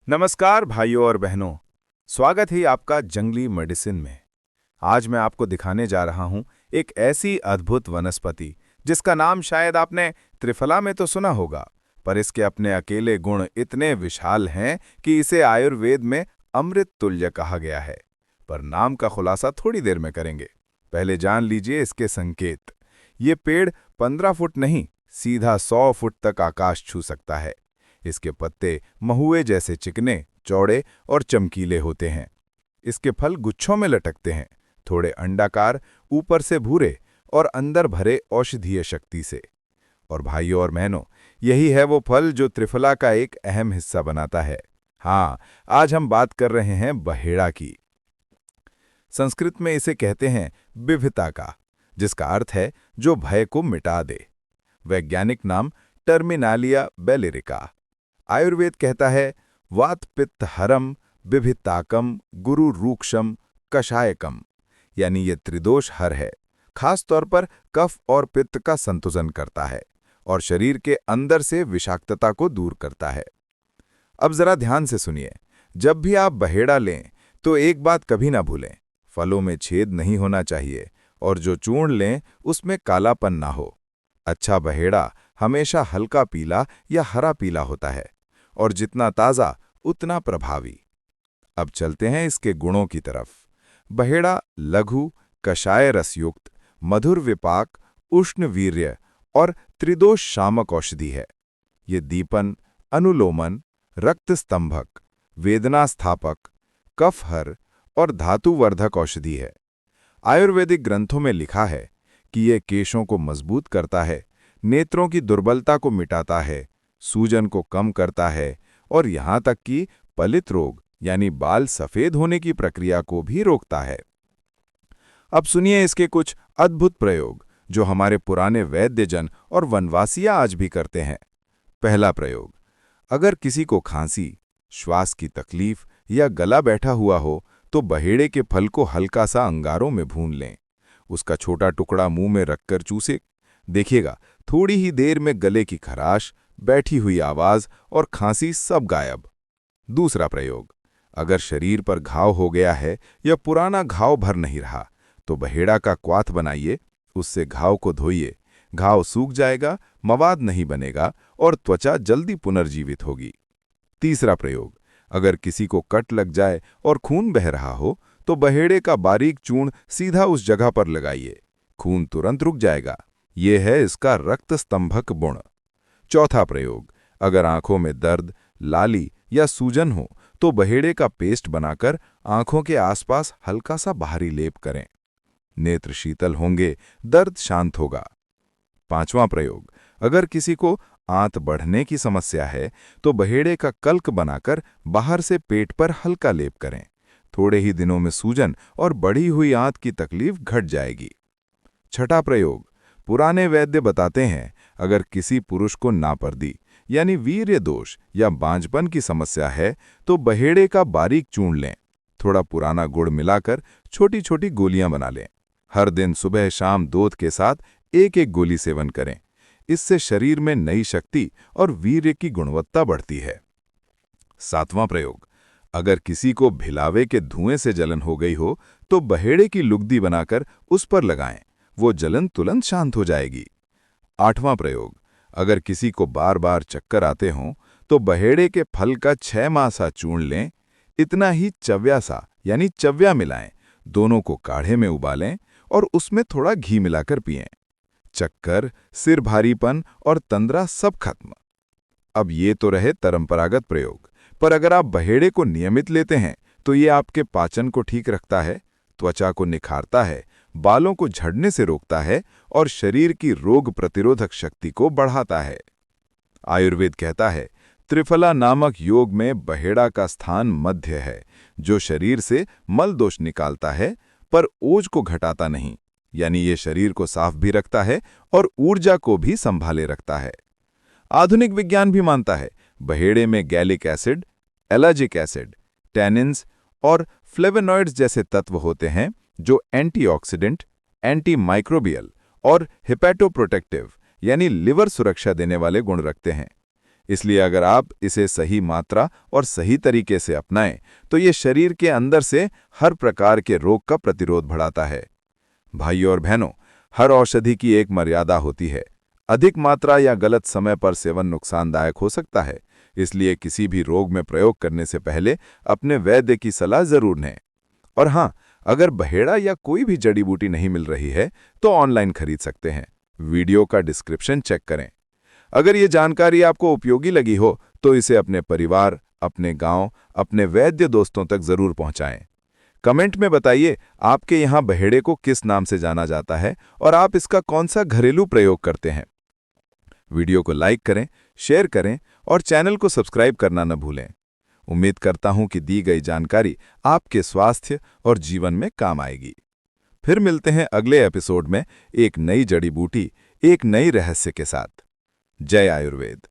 नमस्कार भाइयों और बहनों। स्वागत है आपका जंगली मेडिसिन में। आज मैं आपको दिखाने जा रहा हूं एक ऐसी अद्भुत वनस्पति जिसका नाम शायद आपने त्रिफला में तो सुना होगा, पर इसके अपने अकेले गुण इतने विशाल हैं कि इसे आयुर्वेद में अमृत तुल्य कहा गया है। पर नाम का खुलासा थोड़ी देर में करेंगे। पहले जान लीजिए इसके संकेत। ये पेड़ 15 फुट नहीं, सीधा 100 फुट तक आकाश छू सकता है। इसके पत्ते महुए जैसे चिकने, चौड़े और चमकीले होते हैं। इसके फल गुच्छों में लटकते हैं, थोड़े अंडाकार, ऊपर से भूरे और अंदर भरे औषधीय शक्ति से। और भाइयों और बहनों, यही है वो फल जो त्रिफला का एक अहम हिस्सा बनाता है। हाँ, आज हम बात कर रहे हैं बहेड़ा की। संस्कृत में इसे कहते हैं बिभिता का, जिसका अर्थ है जो भय को मिटा दे। वैज्ञानिक नाम टर्मिनालिया बेलिरिका। आयुर्वेद कहता है वात पित्त हरम बिभिताकम गुरु रूक्षम कषायकम, यानी ये त्रिदोष हर है। खास तौर पर कफ और पित्त का संतुलन करता है और शरीर के अंदर से विषाक्तता को दूर करता है। अब जरा ध्यान से सुनिए, जब भी आप बहेड़ा लें तो एक बात कभी ना भूलें, फलों में छेद नहीं होना चाहिए और जो चूर्ण लें उसमें कालापन ना हो। अच्छा बहेड़ा हमेशा हल्का पीला या हरा पीला होता है और जितना ताज़ा उतना प्रभावी। अब चलते हैं इसके गुणों की तरफ। बहेड़ा लघु, कषाय रसयुक्त, मधुर विपाक, उष्ण वीर्य और त्रिदोष शामक औषधि है। ये दीपन, अनुलोमन, रक्त स्तंभक, वेदना स्थापक, कफहर और धातुवर्धक औषधि है। आयुर्वेदिक ग्रंथों में लिखा है कि ये केशों को मजबूत करता है, नेत्रों की दुर्बलता को मिटाता है, सूजन को कम करता है और यहाँ तक कि पलित रोग यानी बाल सफेद होने की प्रक्रिया को भी रोकता है। अब सुनिए इसके कुछ अद्भुत प्रयोग जो हमारे पुराने वैद्यजन और वनवासियां आज भी करते हैं। पहला प्रयोग, अगर किसी को खांसी, श्वास की तकलीफ या गला बैठा हुआ हो तो बहेड़े के फल को हल्का सा अंगारों में भून लें। उसका छोटा टुकड़ा मुंह में रखकर चूसे। देखिएगा, थोड़ी ही देर में गले की खराश, बैठी हुई आवाज और खांसी सब गायब। दूसरा प्रयोग, अगर शरीर पर घाव हो गया है या पुराना घाव भर नहीं रहा तो बहेड़ा का क्वाथ बनाइए, उससे घाव को धोइए। घाव सूख जाएगा, मवाद नहीं बनेगा और त्वचा जल्दी पुनर्जीवित होगी। तीसरा प्रयोग, अगर किसी को कट लग जाए और खून बह रहा हो तो बहेड़े का बारीक चूर्ण सीधा उस जगह पर लगाइए, खून तुरंत रुक जाएगा। ये है इसका रक्त स्तंभक गुण। चौथा प्रयोग, अगर आंखों में दर्द, लाली या सूजन हो तो बहेड़े का पेस्ट बनाकर आंखों के आसपास हल्का सा बाहरी लेप करें। नेत्र शीतल होंगे, दर्द शांत होगा। पांचवां प्रयोग, अगर किसी को आंत बढ़ने की समस्या है तो बहेड़े का कल्क बनाकर बाहर से पेट पर हल्का लेप करें। थोड़े ही दिनों में सूजन और बढ़ी हुई आंत की तकलीफ घट जाएगी। छठा प्रयोग, पुराने वैद्य बताते हैं अगर किसी पुरुष को नापर्दी यानी वीर्य दोष या बांझपन की समस्या है तो बहेड़े का बारीक चूर्ण लें। थोड़ा पुराना गुड़ मिलाकर छोटी छोटी गोलियां बना लें। हर दिन सुबह शाम दूध के साथ एक एक गोली सेवन करें। इससे शरीर में नई शक्ति और वीर्य की गुणवत्ता बढ़ती है। सातवां प्रयोग, अगर किसी को भिलावे के धुएं से जलन हो गई हो तो बहेड़े की लुगदी बनाकर उस पर लगाएं, वो जलन तुरंत शांत हो जाएगी। आठवां प्रयोग, अगर किसी को बार बार चक्कर आते हों तो बहेड़े के फल का 6 माह सा चूर्ण लें। इतना ही चव्या सा यानी चव्या मिलाएं, दोनों को काढ़े में उबालें और उसमें थोड़ा घी मिलाकर पिएं। चक्कर, सिर भारीपन और तंद्रा सब खत्म। अब ये तो रहे परंपरागत प्रयोग, पर अगर आप बहेड़े को नियमित लेते हैं तो ये आपके पाचन को ठीक रखता है, त्वचा को निखारता है, बालों को झड़ने से रोकता है और शरीर की रोग प्रतिरोधक शक्ति को बढ़ाता है। आयुर्वेद कहता है त्रिफला नामक योग में बहेड़ा का स्थान मध्य है, जो शरीर से मल दोष निकालता है पर ओज को घटाता नहीं, यानी ये शरीर को साफ भी रखता है और ऊर्जा को भी संभाले रखता है। आधुनिक विज्ञान भी मानता है बहेड़े में gallic acid, ellagic acid, tannins और फ्लेवोनॉइड्स जैसे तत्व होते हैं जो एंटीऑक्सीडेंट, एंटी माइक्रोबियल और हिपैटोप्रोटेक्टिव यानी लिवर सुरक्षा देने वाले गुण रखते हैं। इसलिए अगर आप इसे सही मात्रा और सही तरीके से अपनाएं तो ये शरीर के अंदर से हर प्रकार के रोग का प्रतिरोध बढ़ाता है। भाइयों और बहनों, हर औषधि की एक मर्यादा होती है। अधिक मात्रा या गलत समय पर सेवन नुकसानदायक हो सकता है, इसलिए किसी भी रोग में प्रयोग करने से पहले अपने वैद्य की सलाह जरूर लें। और हाँ, अगर बहेड़ा या कोई भी जड़ी बूटी नहीं मिल रही है तो ऑनलाइन खरीद सकते हैं। वीडियो का डिस्क्रिप्शन चेक करें। अगर ये जानकारी आपको उपयोगी लगी हो तो इसे अपने परिवार, अपने गांव, अपने वैद्य दोस्तों तक जरूर पहुंचाएं। कमेंट में बताइए आपके यहाँ बहेड़े को किस नाम से जाना जाता है और आप इसका कौन सा घरेलू प्रयोग करते हैं। वीडियो को लाइक करें, शेयर करें और चैनल को सब्सक्राइब करना न भूलें। उम्मीद करता हूं कि दी गई जानकारी आपके स्वास्थ्य और जीवन में काम आएगी। फिर मिलते हैं अगले एपिसोड में एक नई जड़ी बूटी, एक नई रहस्य के साथ। जय आयुर्वेद।